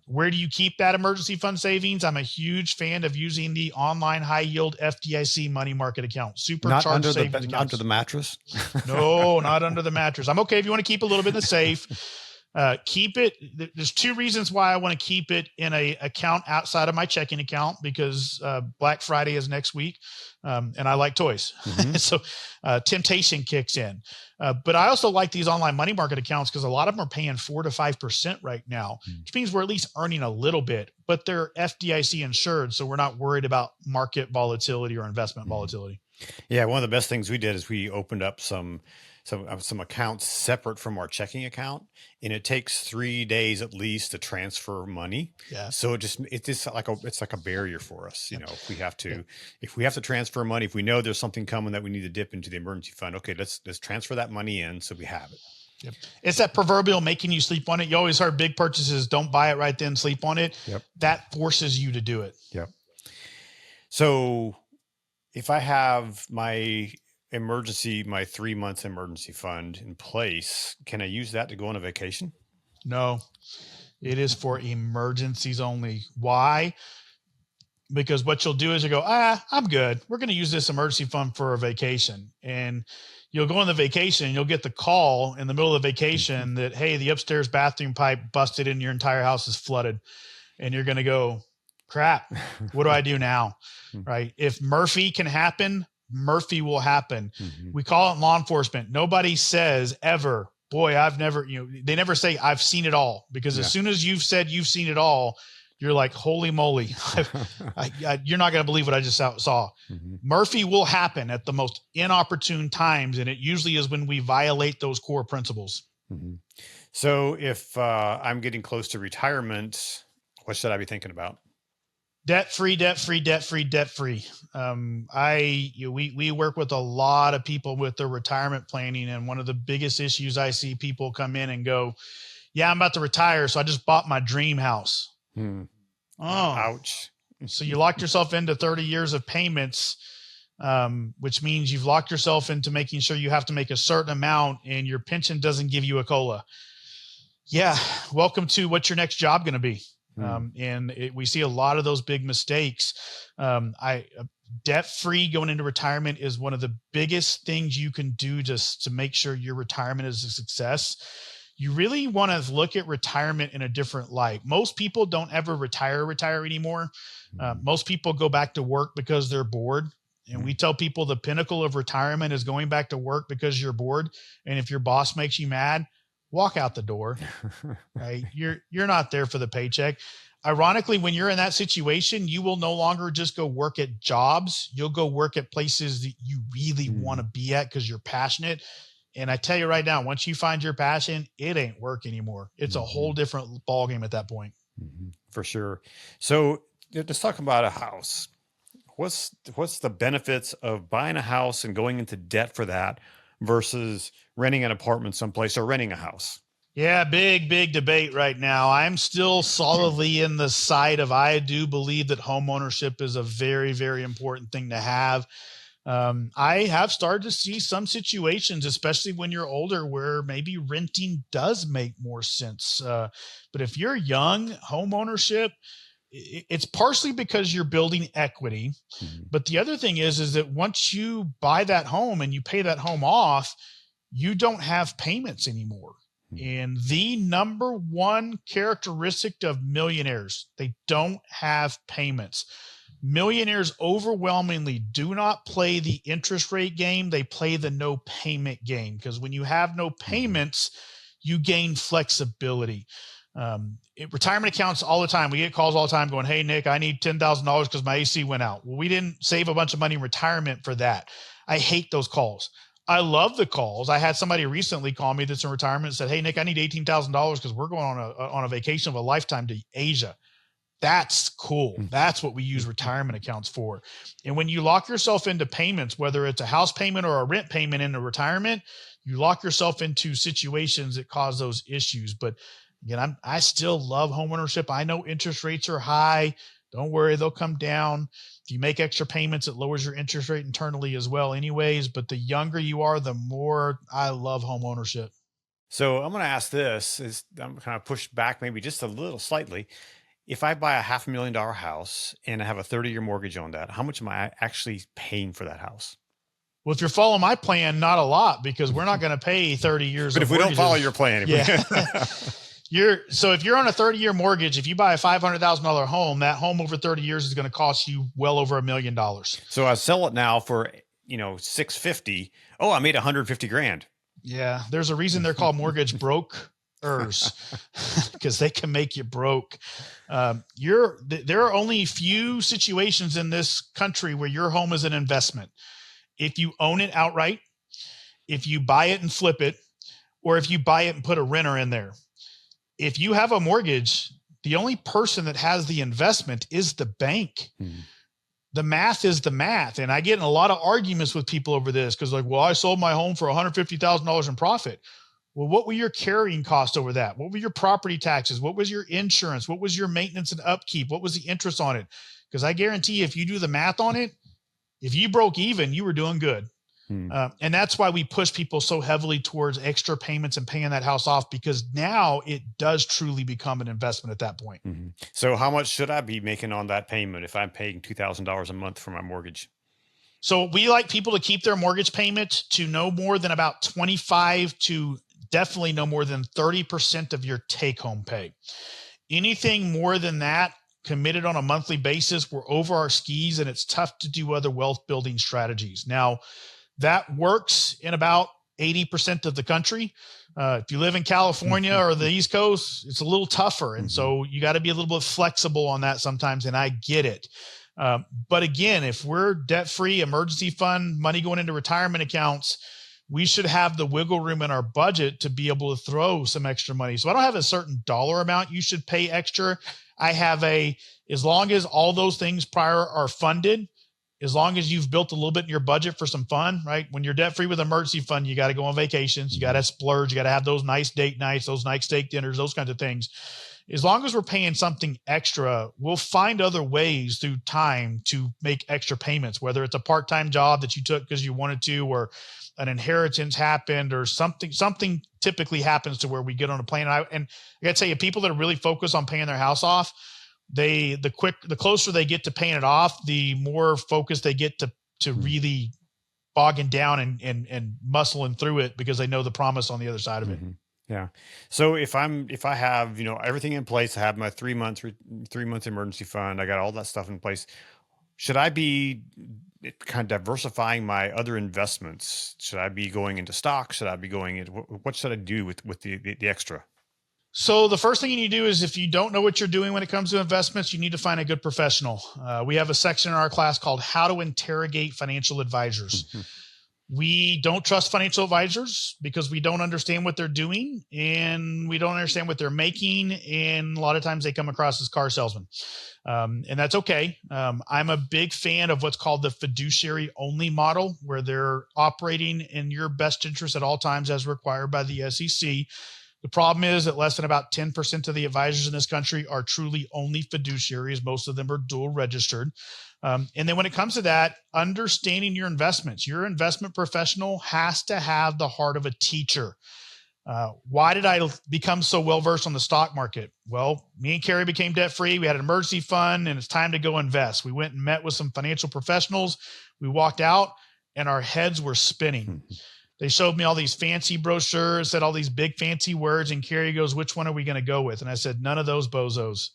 Where do you keep that emergency fund savings? I'm a huge fan of using the online high yield FDIC money market account, supercharged savings accounts. Under the mattress? No, not under the mattress. I'm okay if you want to keep a little bit in the safe. Keep it. There's 2 reasons why I want to keep it in a account outside of my checking account because Black Friday is next week, and I like toys, so temptation kicks in. But I also like these online money market accounts because a lot of them are paying 4 to 5% right now, which means we're at least earning a little bit. But they're FDIC insured, so we're not worried about market volatility or investment volatility. Yeah, one of the best things we did is we opened up some accounts separate from our checking account, and it takes 3 days at least to transfer money. Yeah. So it's like a barrier for us. You know, if we have to transfer money, if we know there's something coming that we need to dip into the emergency fund, okay, let's transfer that money in so we have it. Yep. It's that proverbial making you sleep on it. You always heard big purchases, don't buy it right then, sleep on it. Yep. That forces you to do it. Yep. So if I have my 3 months emergency fund in place, can I use that to go on a vacation? No, it is for emergencies only. Why? Because what you'll do is you go, I'm good. We're going to use this emergency fund for a vacation. And you'll go on the vacation and you'll get the call in the middle of the vacation that, hey, the upstairs bathroom pipe busted and your entire house is flooded. And you're going to go, crap, what do I do now? Right? If Murphy can happen, Murphy will happen. We call it law enforcement. Nobody says ever, boy, I've never, they never say I've seen it all, because as soon as you've said you've seen it all, you're like, holy moly, you're not going to believe what I just saw. Murphy will happen at the most inopportune times. And it usually is when we violate those core principles. So if I'm getting close to retirement, what should I be thinking about? Debt free, debt free, debt free, debt free. We work with a lot of people with their retirement planning. And one of the biggest issues I see people come in and go, yeah, I'm about to retire, so I just bought my dream house. Oh, ouch. So you locked yourself into 30 years of payments, which means you've locked yourself into making sure you have to make a certain amount and your pension doesn't give you a COLA. Yeah. Welcome to what's your next job going to be? We see a lot of those big mistakes. Debt-free going into retirement is one of the biggest things you can do just to make sure your retirement is a success. You really want to look at retirement in a different light. Most people don't ever retire anymore. Most people go back to work because they're bored. And we tell people the pinnacle of retirement is going back to work because you're bored. And if your boss makes you mad, walk out the door, right? You're not there for the paycheck. Ironically, when you're in that situation, you will no longer just go work at jobs. You'll go work at places that you really want to be at because you're passionate. And I tell you right now, once you find your passion, it ain't work anymore. It's a whole different ballgame at that point. For sure. So let's talk about a house. What's the benefits of buying a house and going into debt for that versus renting an apartment someplace or renting a house? Yeah, big debate right now. I'm still solidly in the side of, I do believe that home ownership is a very, very important thing to have. I have started to see some situations, especially when you're older, where maybe renting does make more sense. But if you're young, home ownership, it's partially because you're building equity. But the other thing is that once you buy that home and you pay that home off, you don't have payments anymore. And the number one characteristic of millionaires, they don't have payments. Millionaires overwhelmingly do not play the interest rate game. They play the no payment game, because when you have no payments, you gain flexibility. Retirement accounts all the time. We get calls all the time going, hey, Nick, I need $10,000 because my AC went out. Well, we didn't save a bunch of money in retirement for that. I hate those calls. I love the calls. I had somebody recently call me that's in retirement and said, "Hey, Nick, I need $18,000 because we're going on a vacation of a lifetime to Asia." That's cool. That's what we use retirement accounts for. And when you lock yourself into payments, whether it's a house payment or a rent payment into retirement, you lock yourself into situations that cause those issues. But again, I still love homeownership. I know interest rates are high. Don't worry, they'll come down. If you make extra payments, it lowers your interest rate internally as well anyways. But the younger you are, the more I love homeownership. So I'm going to ask this, is I'm kind of push back maybe just a little slightly. If I buy a $500,000 house and I have a 30-year mortgage on that, how much am I actually paying for that house? Well, if you're following my plan, not a lot, because we're not going to pay 30 years. But if we don't follow your plan, so if you're on a 30-year mortgage, if you buy a $500,000 home, that home over 30 years is going to cost you well over $1 million. So I sell it now for, $650,000. Oh, I made $150,000. Yeah. There's a reason they're called mortgage brokers because they can make you broke. There are only few situations in this country where your home is an investment. If you own it outright, if you buy it and flip it, or if you buy it and put a renter in there. If you have a mortgage, the only person that has the investment is the bank. The math is the math. And I get in a lot of arguments with people over this because I sold my home for $150,000 in profit. Well, what were your carrying costs over that? What were your property taxes? What was your insurance? What was your maintenance and upkeep? What was the interest on it? Because I guarantee if you do the math on it, if you broke even, you were doing good. And that's why we push people so heavily towards extra payments and paying that house off, because now it does truly become an investment at that point. So how much should I be making on that payment if I'm paying $2,000 a month for my mortgage? So we like people to keep their mortgage payment to no more than about 25 to definitely no more than 30% of your take-home pay. Anything more than that, committed on a monthly basis, we're over our skis and it's tough to do other wealth building strategies. Now, that works in about 80% of the country. If you live in California or the East Coast, it's a little tougher. And so you got to be a little bit flexible on that sometimes. And I get it. But again, if we're debt-free, emergency fund, money going into retirement accounts, we should have the wiggle room in our budget to be able to throw some extra money. So I don't have a certain dollar amount you should pay extra. I have as long as all those things prior are funded, as long as you've built a little bit in your budget for some fun, right? When you're debt free with emergency fund, you got to go on vacations. You got to splurge. You got to have those nice date nights, those nice steak dinners, those kinds of things. As long as we're paying something extra, we'll find other ways through time to make extra payments, whether it's a part-time job that you took because you wanted to, or an inheritance happened, or something typically happens to where we get on a plane. And I got to tell you, people that are really focused on paying their house off, the closer they get to paying it off, the more focused they get to really bogging down and muscling through it, because they know the promise on the other side of it. Yeah. So if I have, everything in place, I have my 3 months emergency fund, I got all that stuff in place. Should I be kind of diversifying my other investments? Should I be going into stocks? Should I be going into, what should I do with the extra? So the first thing you need to do is, if you don't know what you're doing when it comes to investments, you need to find a good professional. We have a section in our class called How to Interrogate Financial Advisors. We don't trust financial advisors because we don't understand what they're doing, and we don't understand what they're making. And a lot of times they come across as car salesmen. And that's okay. I'm a big fan of what's called the fiduciary only model, where they're operating in your best interest at all times as required by the SEC. The problem is that less than about 10% of the advisors in this country are truly only fiduciaries. Most of them are dual registered. And then when it comes to that, understanding your investments, your investment professional has to have the heart of a teacher. Why did I become so well-versed on the stock market? Well, me and Carrie became debt-free. We had an emergency fund, and it's time to go invest. We went and met with some financial professionals. We walked out and our heads were spinning. They showed me all these fancy brochures, said all these big fancy words. And Carrie goes, "Which one are we going to go with?" And I said, "None of those bozos."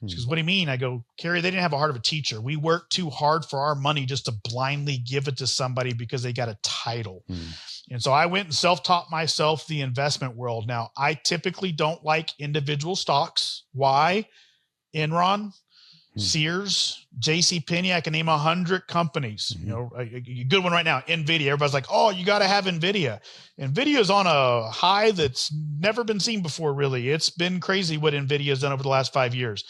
She goes, "What do you mean?" I go, "Carrie, they didn't have a heart of a teacher. We worked too hard for our money just to blindly give it to somebody because they got a title." And so I went and self-taught myself the investment world. Now, I typically don't like individual stocks. Why? Enron, Sears, JCPenney, I can name 100 companies. Mm-hmm. You know, a good one right now, NVIDIA. Everybody's like, oh, you got to have NVIDIA. NVIDIA is on a high that's never been seen before, really. It's been crazy what NVIDIA has done over the last 5 years.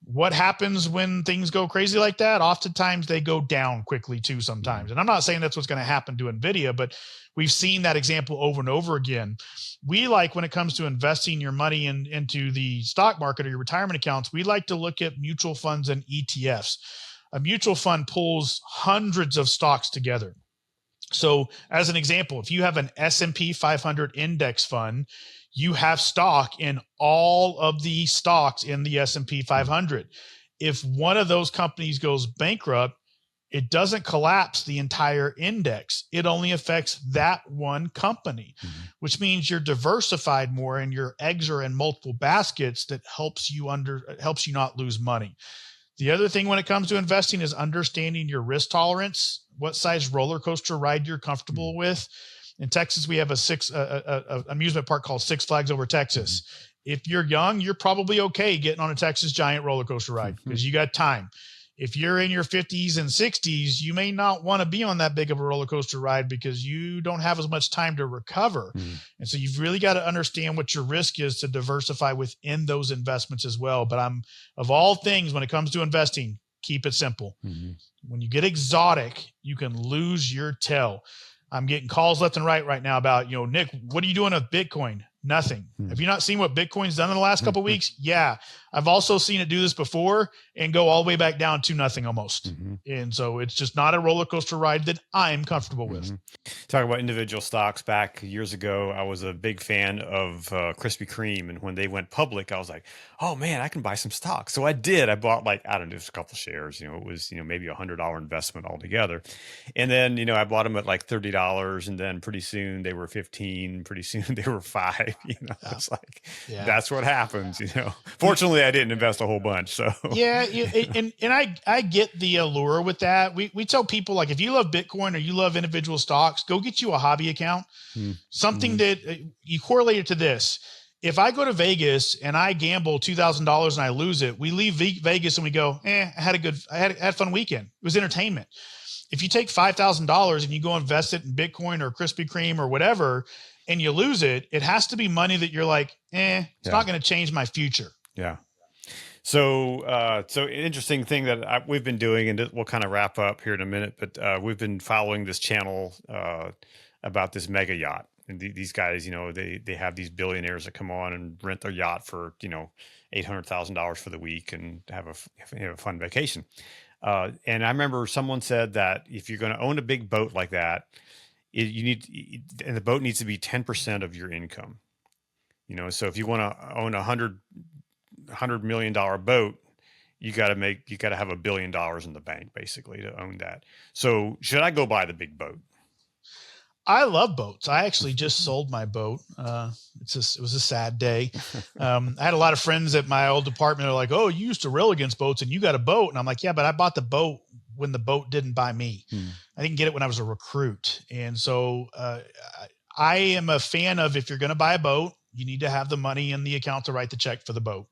What happens when things go crazy like that? Oftentimes they go down quickly too sometimes. And I'm not saying that's what's going to happen to NVIDIA, but we've seen that example over and over again. We like, when it comes to investing your money into the stock market or your retirement accounts, we like to look at mutual funds and ETFs. A mutual fund pulls hundreds of stocks together. So as an example, if you have an S&P 500 index fund, you have stock in all of the stocks in the S&P 500. If one of those companies goes bankrupt, it doesn't collapse the entire index. It only affects that one company, which means you're diversified more and your eggs are in multiple baskets. That helps you not lose money. The other thing when it comes to investing is understanding your risk tolerance, what size roller coaster ride you're comfortable with. In Texas, we have a amusement park called Six Flags Over Texas. If you're young, you're probably okay getting on a Texas Giant roller coaster ride because you got time. If you're in your 50s and 60s, you may not want to be on that big of a roller coaster ride because you don't have as much time to recover. And so you've really got to understand what your risk is to diversify within those investments as well. But of all things, when it comes to investing, keep it simple. When you get exotic, you can lose your tail. I'm getting calls left and right now about, Nick, what are you doing with Bitcoin? Nothing. Have you not seen what Bitcoin's done in the last couple of weeks? Yeah. I've also seen it do this before and go all the way back down to nothing almost. And so it's just not a roller coaster ride that I'm comfortable with. Talk about individual stocks. Back years ago, I was a big fan of Krispy Kreme. And when they went public, I was like, oh man, I can buy some stocks. So I did. I bought just a couple shares, it was, maybe $100 investment altogether. And then, I bought them at like $30 and then pretty soon they were 15, pretty soon they were 5. It's like, that's what happens, Fortunately, I didn't invest a whole bunch. So and I get the allure with that. We tell people, like, if you love Bitcoin or you love individual stocks, go get you a hobby account, something that you correlate it to this. If I go to Vegas and I gamble $2,000 and I lose it, we leave Vegas and we go, I had a fun weekend. It was entertainment. If you take $5,000 and you go invest it in Bitcoin or Krispy Kreme or whatever, and you lose it, it has to be money that you're like, it's not going to change my future. Yeah. So an interesting thing that we've been doing, and we'll kind of wrap up here in a minute, but we've been following this channel about this mega yacht. And these guys, they have these billionaires that come on and rent their yacht for, $800,000 for the week and have a fun vacation. And I remember someone said that if you're going to own a big boat like that, and the boat needs to be 10% of your income. So if you want to own $100 million boat, you got to have $1 billion in the bank basically to own that. So should I go buy the big boat? I love boats. I actually just sold my boat. It was a sad day. I had a lot of friends at my old department. They're like, "Oh, you used to rail against boats and you got a boat." And I'm like, "Yeah, but I bought the boat when the boat didn't buy me. I didn't get it when I was a recruit." And so I am a fan of, if you're going to buy a boat, you need to have the money in the account to write the check for the boat.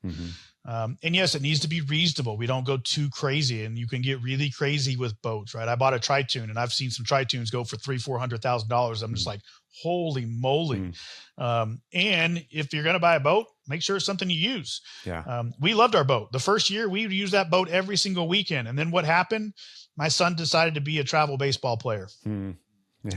And yes, it needs to be reasonable. We don't go too crazy, and you can get really crazy with boats, right? I bought a Tritoon, and I've seen some Tritoons go for $300,000-$400,000. I'm just like, holy moly. And if you're going to buy a boat, make sure it's something you use. We loved our boat. The first year we would use that boat every single weekend. And then what happened? My son decided to be a travel baseball player.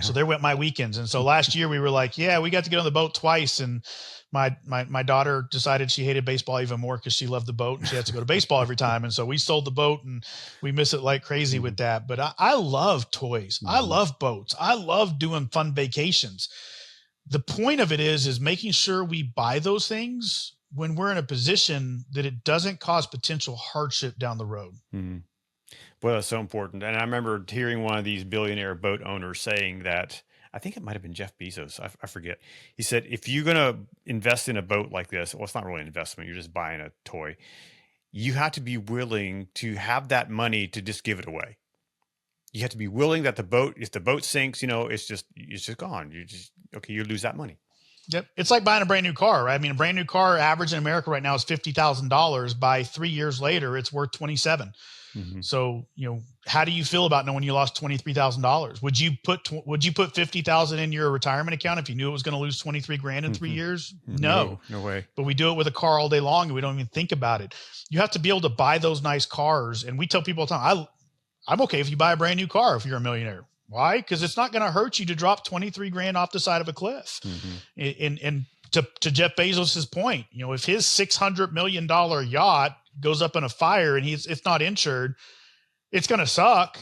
So there went my weekends. And so last year we were like, we got to get on the boat twice. And my daughter decided she hated baseball even more because she loved the boat and she had to go to baseball every time. And so we sold the boat and we miss it like crazy with that. But I love toys. I love boats. I love doing fun vacations. The point of it is making sure we buy those things when we're in a position that it doesn't cause potential hardship down the road. Well, that's so important. And I remember hearing one of these billionaire boat owners saying that, I think it might have been Jeff Bezos. I forget. He said, if you're going to invest in a boat like this, well, it's not really an investment. You're just buying a toy. You have to be willing to have that money to just give it away. You have to be willing that if the boat sinks, it's just gone. You lose that money. Yep. It's like buying a brand new car, right? I mean, a brand new car average in America right now is $50,000. By 3 years later, it's worth 27. Mm-hmm. So, how do you feel about knowing you lost $23,000? Would you put 50,000 in your retirement account if you knew it was going to lose 23 grand in 3 years? No way. But we do it with a car all day long and we don't even think about it. You have to be able to buy those nice cars. And we tell people all the time, I'm okay if you buy a brand new car if you're a millionaire. Why? Because it's not going to hurt you to drop 23 grand off the side of a cliff. Mm-hmm. And to Jeff Bezos's point, if his $600 million yacht goes up in a fire and it's not insured, it's going to suck,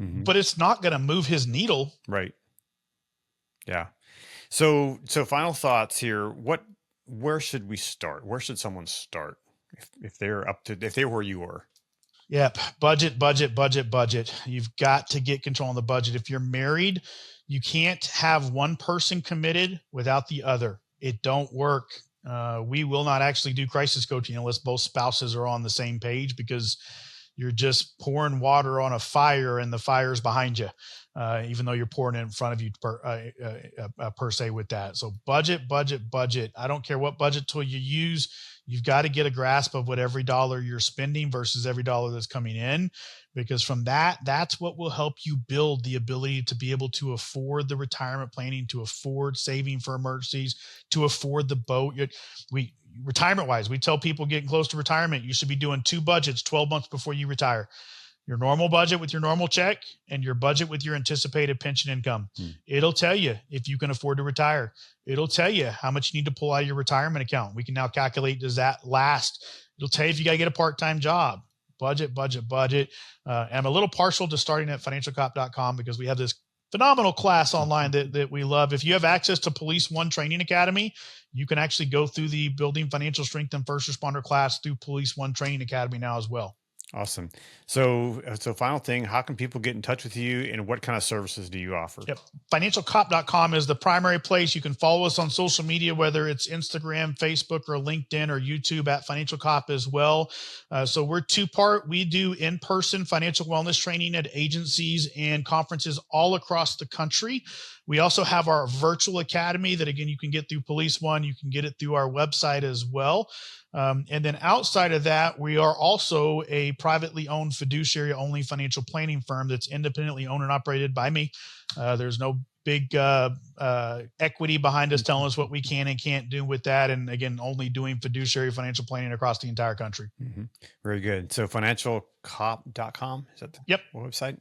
mm-hmm. but it's not going to move his needle. Right. Yeah. So final thoughts here. Where should we start? Where should someone start if they're where you are? Yep. Budget. You've got to get control of the budget. If you're married, you can't have one person committed without the other. It don't work. We will not actually do crisis coaching unless both spouses are on the same page, because you're just pouring water on a fire and the fire's behind you, even though you're pouring it in front of you per se with that. So budget. I don't care what budget tool you use. You've got to get a grasp of what every dollar you're spending versus every dollar that's coming in, because from that's what will help you build the ability to be able to afford the retirement planning, to afford saving for emergencies, to afford the boat. Retirement wise, we tell people getting close to retirement, you should be doing 2 budgets 12 months before you retire. Your normal budget with your normal check and your budget with your anticipated pension income. It'll tell you if you can afford to retire. It'll tell you how much you need to pull out of your retirement account. We can now calculate, does that last? It'll tell you if you got to get a part-time job. Budget. And I'm a little partial to starting at financialcop.com because we have this phenomenal class online that we love. If you have access to Police One Training Academy, you can actually go through the Building Financial Strength and First Responder class through Police One Training Academy now as well. Awesome. So final thing, how can people get in touch with you and what kind of services do you offer? Yep. Financialcop.com is the primary place. You can follow us on social media, whether it's Instagram, Facebook, or LinkedIn, or YouTube at Financial Cop as well. So we're 2-part. We do in-person financial wellness training at agencies and conferences all across the country. We also have our virtual academy that, again, you can get through Police One. You can get it through our website as well. And then outside of that, we are also a privately owned fiduciary only financial planning firm that's independently owned and operated by me. There's no big equity behind us telling us what we can and can't do with that. And again, only doing fiduciary financial planning across the entire country. Mm-hmm. Very good. So financialcop.com, is that the website?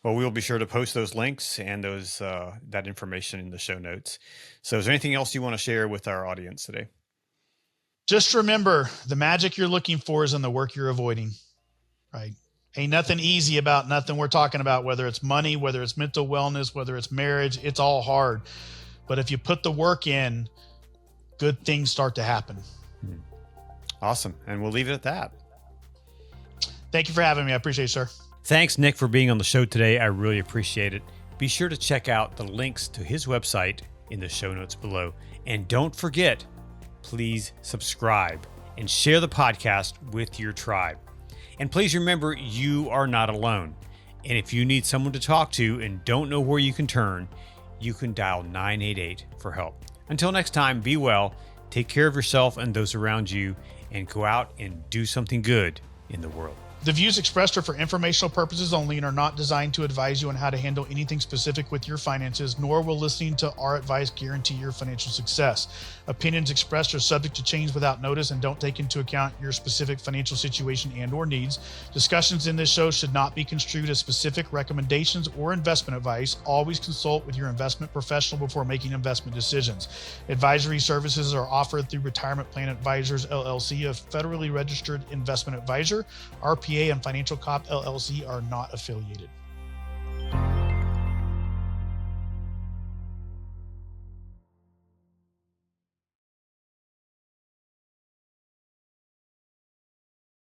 Well, we'll be sure to post those links and those that information in the show notes. So is there anything else you want to share with our audience today? Just remember, the magic you're looking for is in the work you're avoiding, right? Ain't nothing easy about nothing we're talking about, whether it's money, whether it's mental wellness, whether it's marriage, it's all hard. But if you put the work in, good things start to happen. Awesome. And we'll leave it at that. Thank you for having me. I appreciate it, sir. Thanks, Nick, for being on the show today. I really appreciate it. Be sure to check out the links to his website in the show notes below. And don't forget, please subscribe and share the podcast with your tribe. And please remember, you are not alone. And if you need someone to talk to and don't know where you can turn, you can dial 988 for help. Until next time, be well, take care of yourself and those around you, and go out and do something good in the world. The views expressed are for informational purposes only and are not designed to advise you on how to handle anything specific with your finances, nor will listening to our advice guarantee your financial success. Opinions expressed are subject to change without notice and don't take into account your specific financial situation and or needs. Discussions in this show should not be construed as specific recommendations or investment advice. Always consult with your investment professional before making investment decisions. Advisory services are offered through Retirement Plan Advisors, LLC, a federally registered investment advisor. RPA and Financial Cop LLC are not affiliated.